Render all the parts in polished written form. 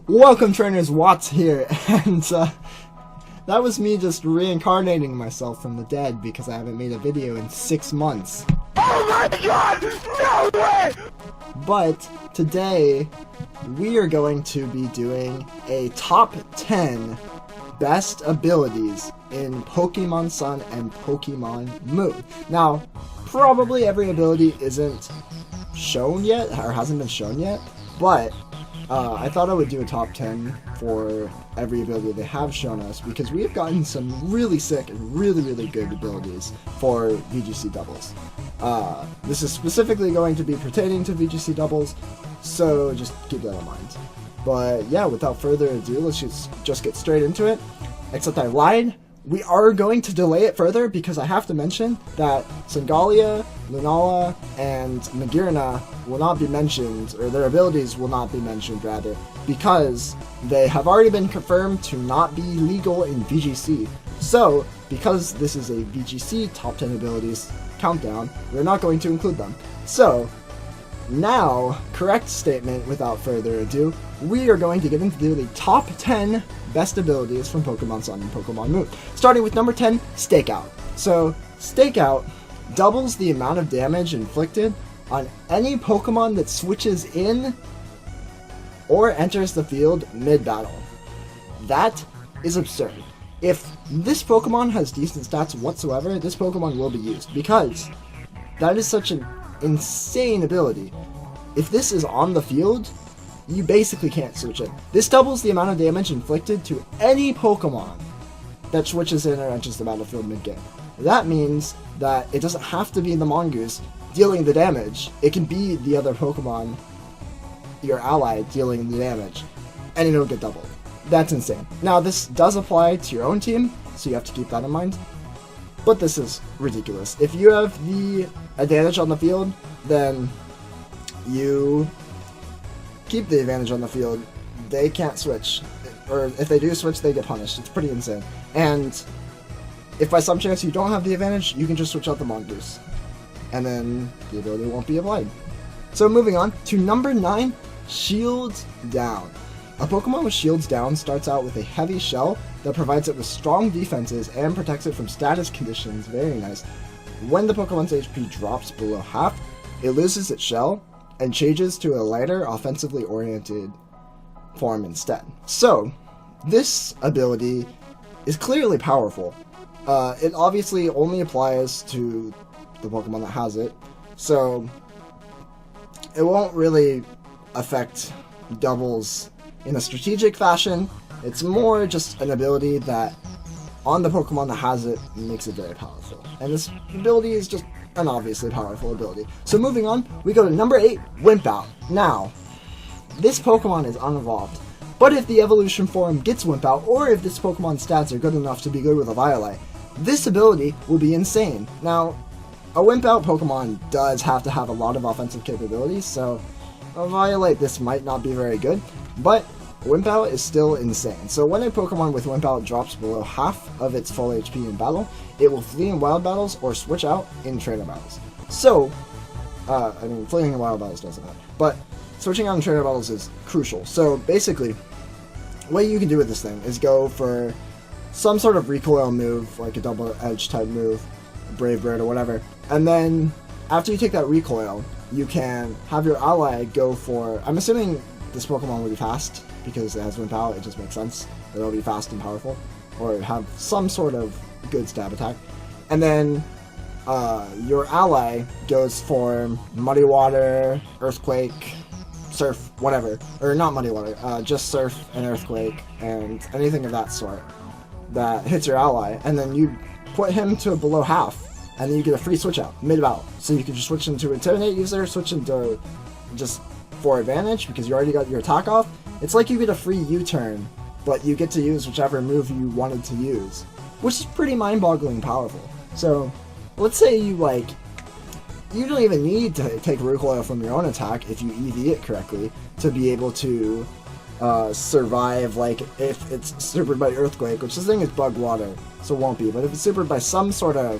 Welcome trainers, Watts here, and that was me just reincarnating myself from the dead because I haven't made a video in 6 months. Oh my god! No way! But today, we are going to be doing a top 10 best abilities in Pokemon Sun and Pokemon Moon. Now, probably every ability isn't shown yet, or hasn't been shown yet, but I thought I would do a top 10 for every ability they have shown us, because we have gotten some really sick and really good abilities for VGC doubles. This is specifically going to be pertaining to VGC doubles, so just keep that in mind. But yeah, without further ado, let's just get straight into it. Except I lied. We are going to delay it further because I have to mention that Sangalia, Lunala, and Magearna will not be mentioned, or their abilities will not be mentioned rather, because they have already been confirmed to not be legal in VGC. So, because this is a VGC top 10 abilities countdown, we're not going to include them. So, now, correct statement without further ado, we are going to get into the top 10 best abilities from Pokemon Sun and Pokemon Moon. Starting with number 10, Stakeout. So, Stakeout doubles the amount of damage inflicted on any Pokemon that switches in or enters the field mid-battle. That is absurd. If this Pokemon has decent stats whatsoever, this Pokemon will be used, because that is such an insane ability. If this is on the field, you basically can't switch in. This doubles the amount of damage inflicted to any Pokemon that switches in or enters the battlefield mid-game. That means that it doesn't have to be the Mongoose dealing the damage. It can be the other Pokemon, your ally, dealing the damage, and it'll get doubled. That's insane. Now, this does apply to your own team, so you have to keep that in mind. But this is ridiculous. If you have the advantage on the field, then you keep the advantage on the field. They can't switch, or if they do switch, they get punished. It's pretty insane. And if by some chance you don't have the advantage, you can just switch out the Mongoose, and then the ability won't be applied. So moving on to number 9, Shields Down. A Pokemon with Shields Down starts out with a heavy shell that provides it with strong defenses and protects it from status conditions. Very nice. When the Pokemon's HP drops below half, it loses its shell and changes to a lighter, offensively oriented form instead. So, this ability is clearly powerful. It obviously only applies to the Pokemon that has it, so it won't really affect doubles in a strategic fashion. It's more just an ability that, on the Pokemon that has it, makes it very powerful. And this ability is just an obviously powerful ability. So moving on, we go to number 8, Whims Out. Now, this Pokemon is unevolved, but if the evolution form gets Whims Out, or if this Pokemon's stats are good enough to be good with a Violet, this ability will be insane. Now, a Whims Out Pokemon does have to have a lot of offensive capabilities, so a Violet this might not be very good, but Whims Out is still insane. So when a Pokemon with Whims Out drops below half of its full HP in battle, it will flee in wild battles or switch out in trainer battles. So, fleeing in wild battles doesn't matter, but switching out in trainer battles is crucial. So basically, what you can do with this thing is go for some sort of recoil move, like a double edge type move, Brave Bird or whatever, and then after you take that recoil, you can have your ally go for, I'm assuming this Pokemon will be fast, because it has Whims Out, it just makes sense that it'll be fast and powerful, or have some sort of good stab attack. And then your ally goes for Muddy Water, Earthquake, Surf, whatever. Or not Muddy Water, just Surf and Earthquake, and anything of that sort that hits your ally, and then you put him to below half, and then you get a free switch out mid-battle. So you can just switch into Intimidate user, switch into just for advantage, because you already got your attack off. It's like you get a free U-turn, but you get to use whichever move you wanted to use, which is pretty mind-boggling powerful. So, let's say you don't even need to take recoil from your own attack if you EV it correctly to be able to survive, like if it's supered by Earthquake, which this thing is Bug Water, so it won't be, but if it's supered by some sort of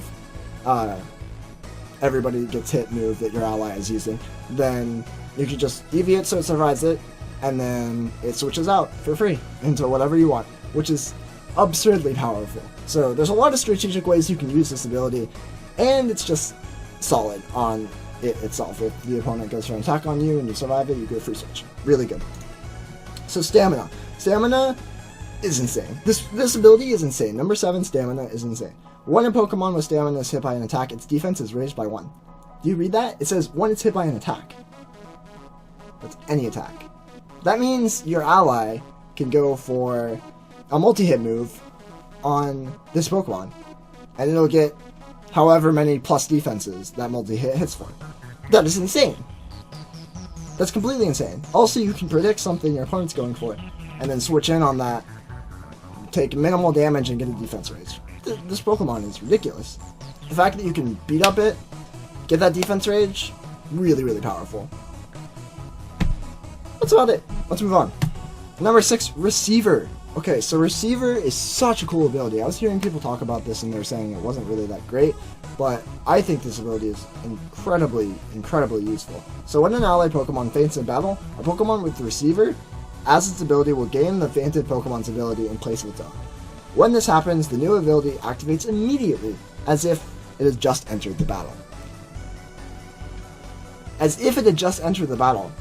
everybody gets hit move that your ally is using, then you can just EV it so it survives it, and then it switches out for free into whatever you want, which is absurdly powerful. So there's a lot of strategic ways you can use this ability, and it's just solid on it itself. If the opponent goes for an attack on you and you survive it, you get a free switch. Really good. So Stamina. Stamina is insane. This ability is insane. Number 7, Stamina is insane. When a Pokemon with Stamina is hit by an attack, its defense is raised by 1. Do you read that? It says when it's hit by an attack. That's any attack. That means your ally can go for a multi-hit move on this Pokemon, and it'll get however many plus defenses that multi-hit hits for. That is insane. That's completely insane. Also, you can predict something your opponent's going for, and then switch in on that, take minimal damage, and get a defense raise. This Pokemon is ridiculous. The fact that you can beat up it, get that defense range, really, really powerful. That's about it. Let's move on. Number 6, Receiver. Okay, so Receiver is such a cool ability. I was hearing people talk about this and they were saying it wasn't really that great, but I think this ability is incredibly, incredibly useful. So when an allied Pokemon faints in battle, a Pokemon with Receiver, as its ability, will gain the fainted Pokemon's ability in place of its own. When this happens, the new ability activates immediately, as if it has just entered the battle. As if it had just entered the battle.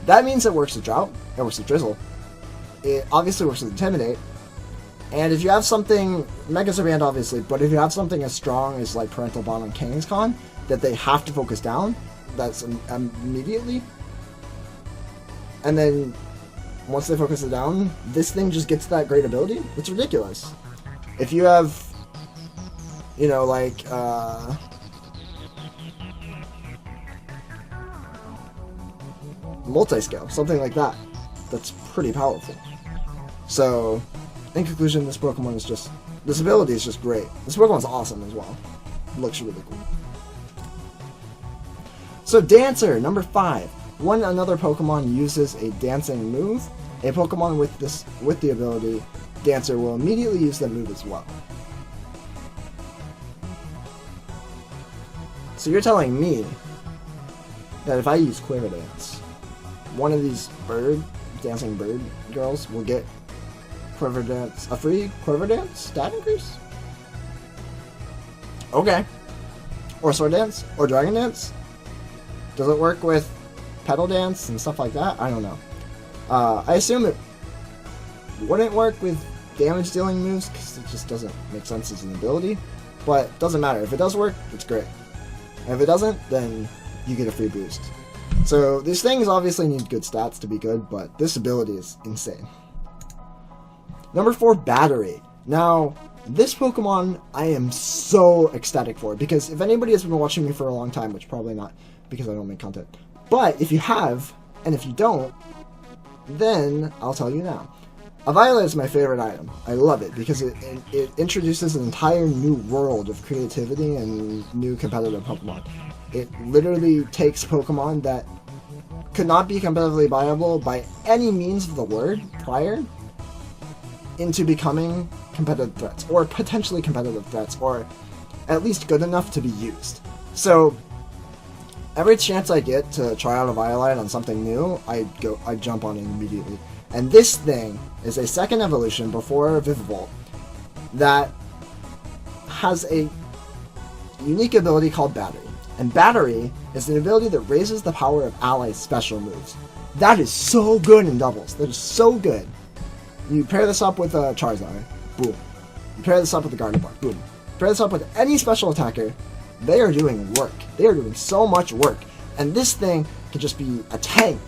That means it works with Drought, it works with Drizzle, it obviously works with Intimidate, and if you have something, Megas are banned obviously, but if you have something as strong as like Parental Bond on Kangaskhan, that they have to focus down, that's immediately, and then once they focus it down, this thing just gets that great ability. It's ridiculous. If you have, you know, like, multi-scale, something like that, that's pretty powerful. So, in conclusion, this Pokemon is just, this ability is just great. This Pokemon's awesome as well. It looks really cool. So, Dancer, number 5. When another Pokemon uses a dancing move, a Pokemon with the ability Dancer will immediately use that move as well. So you're telling me that if I use Quiver Dance, one of these dancing bird girls will get Quiver Dance, a free Quiver Dance stat increase? Okay. Or Sword Dance? Or Dragon Dance? Does it work with Petal Dance and stuff like that? I don't know. I assume it wouldn't work with damage dealing moves because it just doesn't make sense as an ability. But it doesn't matter. If it does work, it's great. And if it doesn't, then you get a free boost. So these things obviously need good stats to be good, but this ability is insane. Number 4, Battery. Now, this Pokemon I am so ecstatic for, because if anybody has been watching me for a long time, which probably not, because I don't make content, but if you have, and if you don't, then I'll tell you now. A Violet is my favorite item. I love it because it introduces an entire new world of creativity and new competitive Pokemon. It literally takes Pokemon that could not be competitively viable by any means of the word prior into becoming competitive threats, or potentially competitive threats, or at least good enough to be used. So every chance I get to try out a Violet on something new, I jump on it immediately. And this thing is a second evolution before Vivavolt that has a unique ability called Battery. And Battery is an ability that raises the power of allies' special moves. That is so good in doubles. That is so good. You pair this up with a Charizard, boom. You pair this up with a Gardevoir, boom. Pair this up with any special attacker, they are doing work. They are doing so much work. And this thing can just be a tank,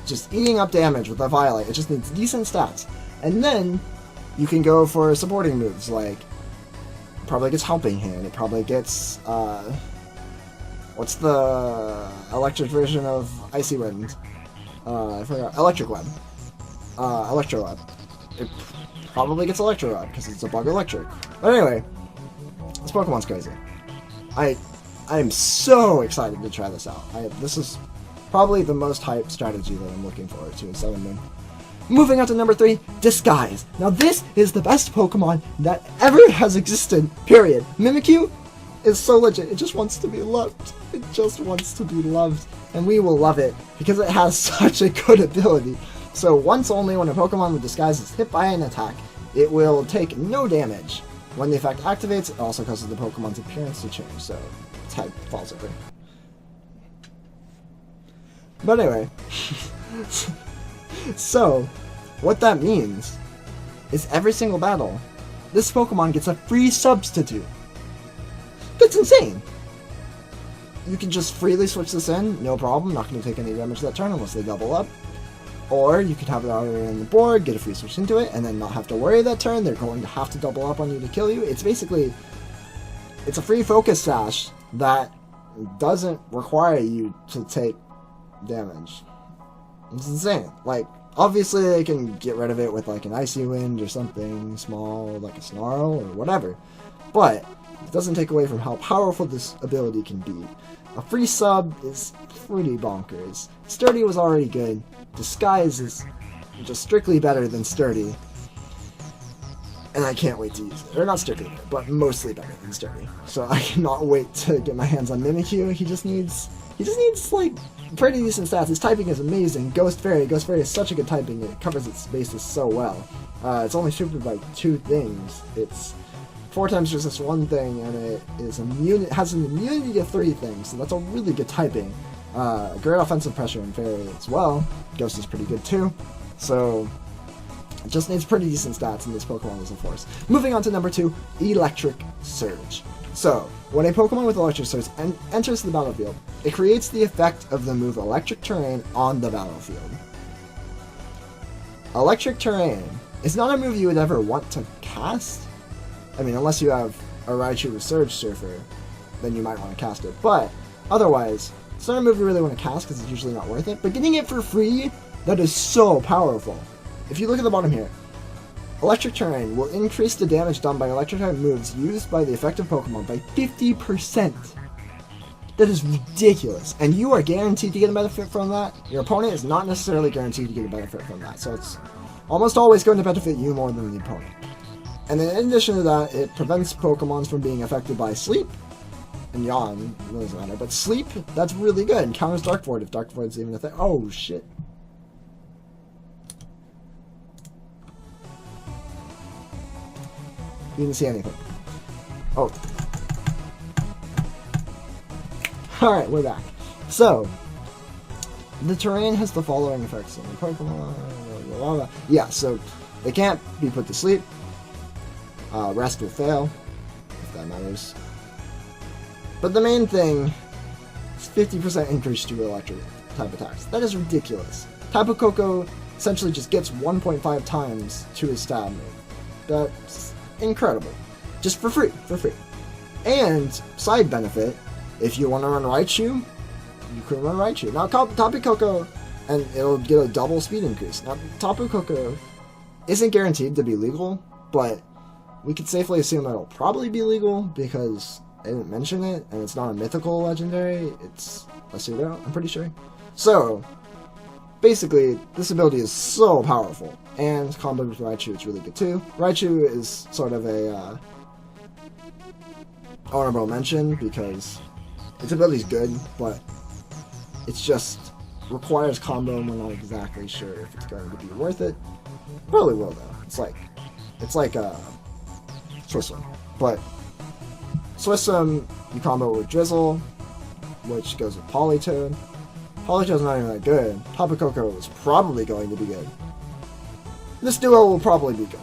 just eating up damage with a Violet. It just needs decent stats. And then you can go for supporting moves, like it probably gets Helping Hand. It probably gets, what's the electric version of Icy Wind? I forgot. Electric Web. Electro Web. It probably gets Electro Web because it's a bug electric. But anyway, this Pokemon's crazy. I am so excited to try this out. This is probably the most hype strategy that I'm looking forward to in Sun Moon. Moving on to number 3, Disguise. Now this is the best Pokemon that ever has existed, period. Mimikyu is so legit. It just wants to be loved. It just wants to be loved. And we will love it because it has such a good ability. So once only when a Pokemon with Disguise is hit by an attack, it will take no damage. When the effect activates, it also causes the Pokemon's appearance to change, so its head falls over. But anyway, so what that means is every single battle, this Pokemon gets a free substitute. That's insane! You can just freely switch this in, no problem, not going to take any damage that turn unless they double up. Or you could have it already on the board, get a free switch into it, and then not have to worry that turn. They're going to have to double up on you to kill you. It's basically, it's a free focus sash that doesn't require you to take damage. It's insane. Like, obviously they can get rid of it with like an Icy Wind or something small, like a Snarl or whatever. But it doesn't take away from how powerful this ability can be. A free sub is pretty bonkers. Sturdy was already good. Disguise is just strictly better than Sturdy. And I can't wait to use it. Or not strictly better, but mostly better than Sturdy. So I cannot wait to get my hands on Mimikyu. He just needs like pretty decent stats. His typing is amazing. Ghost Fairy is such a good typing. It covers its bases so well. It's only supered by 2 things. It's 4 times resist 1 thing, and it is has an immunity to 3 things, so that's a really good typing. Great offensive pressure and Fairy as well. Ghost is pretty good too. So it just needs pretty decent stats, and this Pokemon is a force. Moving on to number 2, Electric Surge. So, when a Pokemon with Electric Surge enters the battlefield, it creates the effect of the move Electric Terrain on the battlefield. Electric Terrain is not a move you would ever want to cast. I mean, unless you have a Raichu with Surge Surfer, then you might want to cast it. But otherwise, it's not a move you really want to cast because it's usually not worth it. But getting it for free, that is so powerful. If you look at the bottom here, Electric Terrain will increase the damage done by electric-type moves used by the effective Pokemon by 50%. That is ridiculous. And you are guaranteed to get a benefit from that. Your opponent is not necessarily guaranteed to get a benefit from that. So it's almost always going to benefit you more than the opponent. And then in addition to that, it prevents Pokemon from being affected by Sleep. And Yawn, it really doesn't matter. But Sleep, that's really good. And counters Dark Void if Dark Void's even a thing. Oh, shit. You didn't see anything. Oh. Alright, we're back. So, the terrain has the following effects on the Pokemon. Blah, blah, blah. Yeah, so they can't be put to sleep. Rest will fail, if that matters. But the main thing is 50% increase to electric type attacks. That is ridiculous. Tapu Koko essentially just gets 1.5 times to his stab move. That's incredible. Just for free. And, side benefit, if you want to run Raichu, you can run Raichu. Now, Tapu Koko, and it'll get a double speed increase. Now, Tapu Koko isn't guaranteed to be legal, but we could safely assume it'll probably be legal because I didn't mention it, and it's not a mythical legendary, it's a pseudo, I'm pretty sure. So, basically, this ability is so powerful, and comboed with Raichu, it's really good too. Raichu is sort of a honorable mention because its ability is good, but it's just requires combo, and we're not exactly sure if it's going to be worth it. Probably will though. It's like Swissum, but Swissum you combo with Drizzle, which goes with Politoed. Politoed's not even that good. Tapu Koko is probably going to be good. This duo will probably be good.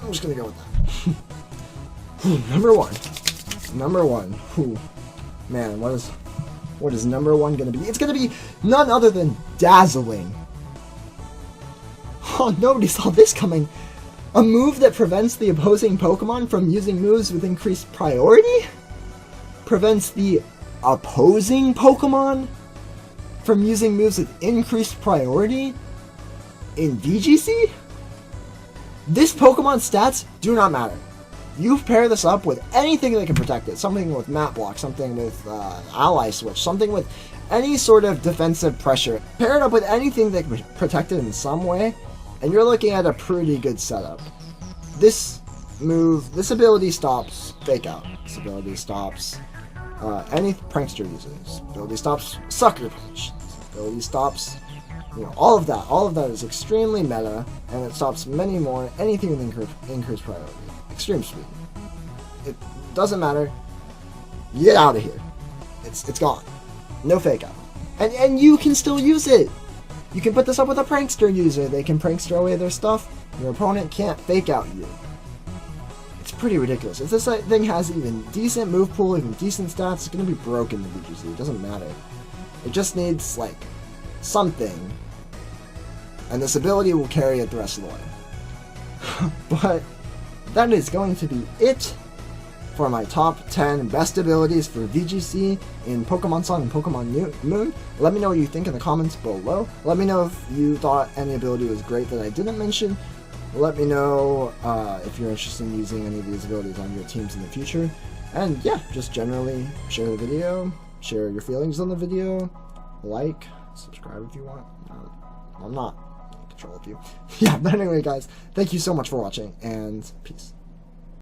I'm just gonna go with that. Number one. Whew. Man, what is number 1 gonna be? It's gonna be none other than Dazzling. Oh, nobody saw this coming. A move that prevents the opposing Pokemon from using moves with increased priority? Prevents the opposing Pokemon from using moves with increased priority? In VGC? This Pokemon's stats do not matter. You pair this up with anything that can protect it. Something with Map Block, something with Ally Switch, something with any sort of defensive pressure. Pair it up with anything that can protect it in some way, and you're looking at a pretty good setup. This ability stops Fake Out. This ability stops any Prankster users. This ability stops Sucker Punch. This ability stops You know, all of that is extremely meta, and it stops many more, anything with increased priority. Extreme speed. It doesn't matter. Get out of here. It's gone. No fake out. And you can still use it. You can put this up with a prankster user. They can prankster away their stuff. Your opponent can't fake out you. It's pretty ridiculous. If this thing has even decent move pool, even decent stats, it's going to be broken in the VGC. It doesn't matter. It just needs, like, something. And this ability will carry it the rest of the way. But that is going to be it for my top 10 best abilities for VGC in Pokemon Sun and Pokemon Moon. Let me know what you think in the comments below. Let me know if you thought any ability was great that I didn't mention. Let me know if you're interested in using any of these abilities on your teams in the future. And yeah, just generally share the video, share your feelings on the video, like, subscribe if you want. I'm not in control of you. Yeah, but anyway guys, thank you so much for watching, and peace.